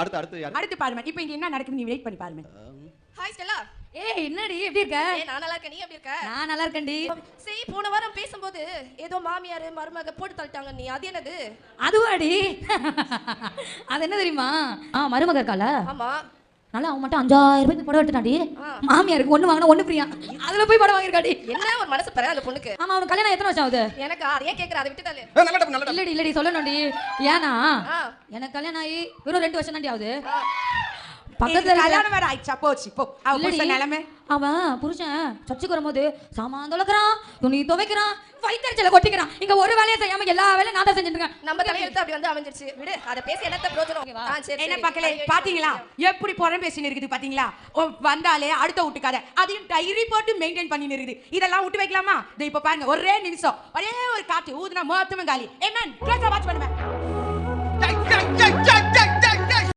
அடுத்து யாரு? அடுத்து பாருங்க. இப்போ இங்க என்ன நடக்குது நீ வெயிட் பண்ணி பாருங்க. Hi Stella. ஏய் என்னடி எப்படி இருக்க? நான் நல்லா இருக்கேன். நீ எப்படி இருக்க? நான் நல்லா இருக்கேன்டி. சரி போன வாரம் பேசும்போது ஏதோ மாமியார் மருமக போட்டு தள்ளிட்டாங்க நீ அது என்னது? அதுவாடி. அது என்ன தெரியுமா? மருமக இருக்கால. ஆமா. நல்லா அவன் மட்டும் 5000 ரூபாய்க்கு புடவை எடுத்துட்டாடி. மாமியாருக்கு ஒண்ணு வாங்கினா ஒண்ணு ஃப்ரீயா. அதுல போய் புடவை வாங்கிருக்காடி. என்ன ஒரு மனசு பாரு அந்த பொண்ணுக்கு. ஆமா அவன் கல்யாணம் எத்தனை வருஷம் ஆகுது? எனக்கு அதையே கேக்குற அதை விட்டுட்டாலே. நல்ல இல்லடி சொல்லணும்டி. ஏனா எனக்கு கல்யாணம் ஆகி வெறும் 2 வருஷம் தாண்டி ஆகுது. பக்கத்துல கல்யாணம் வேற ஆயிச்சா போச்சு போ. அவ புருஷன் நிலைமை. அவன் புருஷன் சர்ச்சுக்கு வரும்போது சாமான் தொலைக்கிறான், துணி துவைக்கிறான், வயித்தறிச்சல கொட்டிக்கிறான். இங்க ஒரு வேலையை செய்யாம எல்லா வேலையும் நான் தான் செஞ்சுட்டு இருக்கேன். நம்ம தலையெழுத்து அப்படி வந்து அமைஞ்சிருச்சு. விடு அத பேசி என்னத்த பிரயோஜனம்? சரி என்ன பக்கலே பாத்தீங்களா எப்படி புறம் பேசின்னு இருக்குது பாத்தீங்களா? வந்தாலே அடுத்த வீட்டுக்கார அதையும் டைரி போட்டு மெயின்டைன் பண்ணின்னு இருக்குது. இதெல்லாம் விட்டு வைக்கலாமா? இப்ப பாருங்க ஒரே நிமிஷம் ஒரே ஒரு காத்து ஊதுனா மொத்தமும் காலி. ஏமன் க்ளோஸா வாட்ச் பண்ணுவேன்.